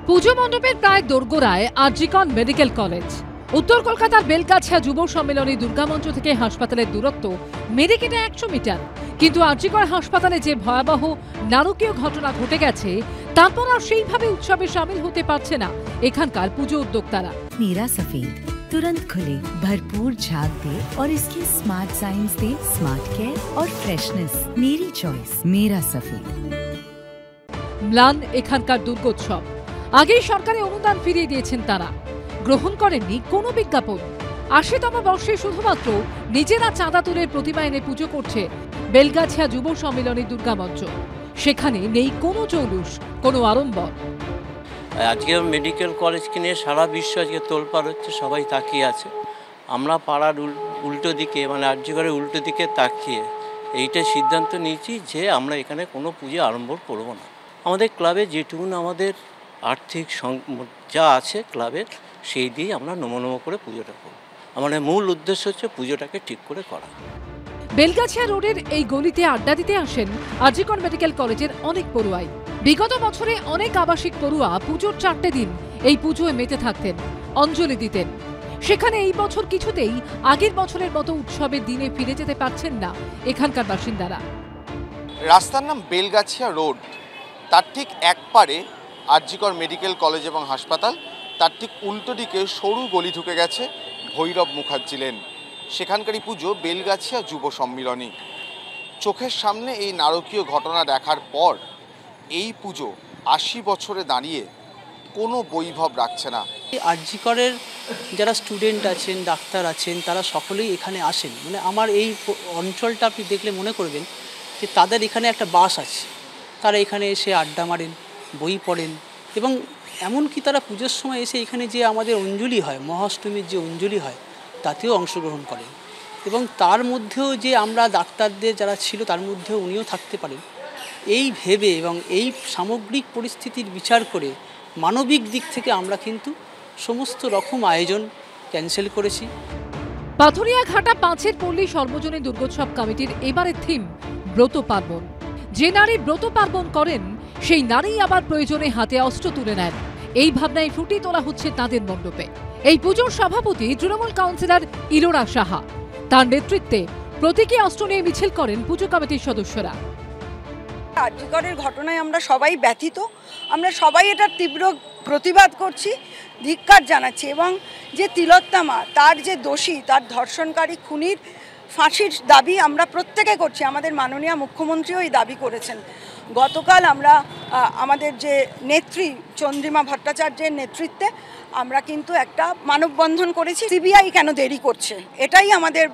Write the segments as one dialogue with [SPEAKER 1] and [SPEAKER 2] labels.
[SPEAKER 1] পুজো মণ্ডপের প্রায় দোরগোড়ায় আরজিকর মেডিকেল কলেজ। উত্তর কলকাতার বেলগাছিয়া যুব সম্মেলনী দুর্গামঞ্চ থেকে হাসপাতালের দূরত্ব মেডিকেটে 100 মিটার। কিন্তু আরজিকর হাসপাতালে যে ভয়াবহ নারকীয় ঘটনা ঘটে গেছে, তারপর আর সেইভাবে উৎসবে শামিল হতে পারছে না এখানকার পুজো উদ্যোক্তারা।
[SPEAKER 2] मीरा सफेद तुरंत खुले, भरपूर झाग दे और इसके स्मार्ट साइंस दे स्मार्ट केयर और फ्रेशनेस। मेरी चॉइस मेरा सफेद।
[SPEAKER 1] ম্লান এখানকার দুর্গোৎসব। আগেই সরকারি অনুদান ফিরিয়ে দিয়েছেন তারা, গ্রহণ করেননি কোনো বিজ্ঞাপন। ৮০তম বর্ষে শুধুমাত্র নিজেরা চাঁদা তুলে প্রতিমা এনে পুজো করছে বেলগাছিয়া যুব সম্মেলনী দুর্গামঞ্চ। সেখানে নেই কোনো জৌলুস, কোনো আড়ম্বর।
[SPEAKER 3] আজকে মেডিকেল কলেজকে নিয়ে সারা বিশ্ব আজকে তোলপাড় হচ্ছে, সবাই তাকিয়ে আছে। আমরা পাড়ার উল্টো দিকে, মানে আরজিকরের উল্টো দিকে তাকিয়ে এইটা সিদ্ধান্ত নিয়েছি যে আমরা এখানে কোনো পুজো আড়ম্বর করব না। আমাদের ক্লাবে যেটুকুন আমাদের আর্থিক যা আছে ক্লাবের, সেই দিয়ে আমরা নমো করে পুজোটা করব। আমাদের মূল উদ্দেশ্য হচ্ছে পুজোটাকে ঠিক করে করা।
[SPEAKER 1] বেলগাছিয়া রোডের এই গলিতে আড্ডা দিতে আসেন আরজিকর মেডিকেল কলেজের অনেক পড়ুয়াই। বিগত বছরে অনেক আবাসিক পড়ুয়া পুজোর 4টে দিন এই পুজোয় মেতে থাকতেন, অঞ্জলি দিতেন। সেখানে এই বছর কিছুতেই আগের বছরের মতো উৎসবের দিনে ফিরে যেতে পারছেন না এখানকার বাসিন্দারা।
[SPEAKER 4] রাস্তার নাম বেলগাছিয়া রোড, তার ঠিক এক পারে আরজিকর মেডিকেল কলেজ এবং হাসপাতাল, তার ঠিক উল্টো দিকে সরু গলি ঢুকে গেছে ভৈরব মুখার্জি লেন। সেখানকারই পুজো বেলগাছিয়া যুব সম্মিলনী। চোখের সামনে এই নারকীয় ঘটনা দেখার পর এই পুজো ৮০ বছরে দাঁড়িয়ে কোনো বৈভব রাখছে না।
[SPEAKER 5] আরজিকরের যারা স্টুডেন্ট আছেন, ডাক্তার আছেন, তারা সকলেই এখানে আসেন। মানে আমার এই অঞ্চলটা আপনি দেখলে মনে করবেন যে তাদের এখানে একটা বাস আছে। তারা এখানে এসে আড্ডা মারেন, বই পড়েন, এবং এমনকি তারা পুজোর সময় এসে এখানে যে আমাদের অঞ্জলি হয়, মহাষ্টমীর যে অঞ্জলি হয়, তাতেও অংশগ্রহণ করেন। এবং তার মধ্যেও যে আমরা ডাক্তারদের যারা ছিল তার মধ্যেও উনিও থাকতে পারেন, এই ভেবে এবং এই সামগ্রিক পরিস্থিতির বিচার করে মানবিক দিক থেকে আমরা কিন্তু সমস্ত রকম আয়োজন ক্যান্সেল করেছি।
[SPEAKER 1] পাথুরিয়াঘাটা 5-এর পল্লী সর্বজনীন দুর্গোৎসব কমিটির এবারের থিম ব্রত পার্বণ। যে নারী ব্রত পার্বণ করেন, সেই নারী আবার প্রয়োজনে হাতে অস্ত্র তুলে নেন। এই ভাবনায় ফুটিয়ে তোলা হচ্ছে তাঁদের মণ্ডপে। এই পুজোর সভাপতি তৃণমূল কাউন্সিলর ইলোরা সাহা। তার নেতৃত্বে প্রতীকী অস্ত্র নিয়ে মিছিল করেন পুজো কমিটির সদস্যরা।
[SPEAKER 6] আরজিকরের ঘটনায় আমরা সবাই ব্যথিত, আমরা সবাই এটার তীব্র প্রতিবাদ করছি, ধিক্কার জানাচ্ছি। এবং যে তিলোত্তমা, তার যে দোষী, তার ধর্ষণকারী খুনির ফাঁসির দাবি আমরা প্রত্যেকে করছি। আমাদের মাননীয় মুখ্যমন্ত্রীও এই দাবি করেছেন। গতকাল আমরা আমাদের যে নেত্রী চন্দ্রিমা ভট্টাচার্যের নেতৃত্বে আমরা কিন্তু একটা মানববন্ধন করেছি। সিবিআই কেন দেরি করছে, এটাই আমাদের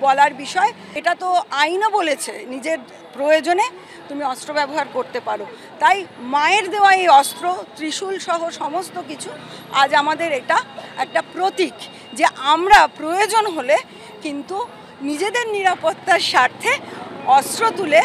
[SPEAKER 6] বলার বিষয়। এটা তো আইনও বলেছে নিজের প্রয়োজনে তুমি অস্ত্র ব্যবহার করতে পারো। তাই মায়ের দেওয়া এই অস্ত্র, ত্রিশূল সহ সমস্ত কিছু আজ আমাদের এটা একটা প্রতীক যে আমরা প্রয়োজন হলে কিন্তু নিজেদের নিরাপত্তার স্বার্থে অস্ত্র তুলে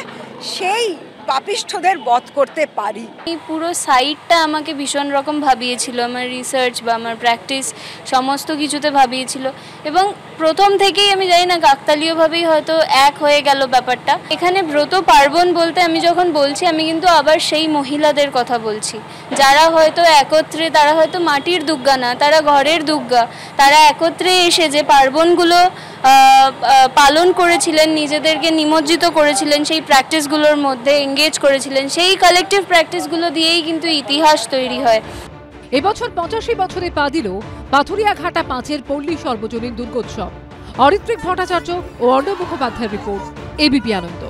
[SPEAKER 6] সেই পাপিষ্ঠদের বধ করতে পারি।
[SPEAKER 7] এই পুরো সাইটটা আমাকে ভীষণ রকম ভাবিয়েছিল, আমার রিসার্চ বা আমার প্র্যাকটিস সমস্ত কিছুতে ভাবিয়েছিল। এবং প্রথম থেকেই আমি জানি না, কাকতালীয়ভাবেই হয়তো এক হয়ে গেল ব্যাপারটা। এখানে ব্রত পার্বণ বলতে আমি যখন বলছি, আমি কিন্তু আবার সেই মহিলাদের কথা বলছি যারা হয়তো একত্রে, তারা হয়তো মাটির দুর্গা না, তারা ঘরের দুর্গা। তারা একত্রে এসে যে পার্বণগুলো পালন করেছিলেন, নিজেদেরকে নিমজ্জিত করেছিলেন, সেই প্র্যাকটিসগুলোর মধ্যে এঙ্গেজ করেছিলেন, সেই কালেকটিভ প্র্যাকটিসগুলো দিয়েই কিন্তু ইতিহাস তৈরি হয়।
[SPEAKER 1] এবছর 85 বছরে পা দিল পাথুরিয়াঘাটা 5-এর পল্লী সর্বজনীন দুর্গোৎসব। অরিত্রিক ভট্টাচার্য ও অর্ণব মুখোপাধ্যায়ের রিপোর্ট, এবিপি আনন্দ।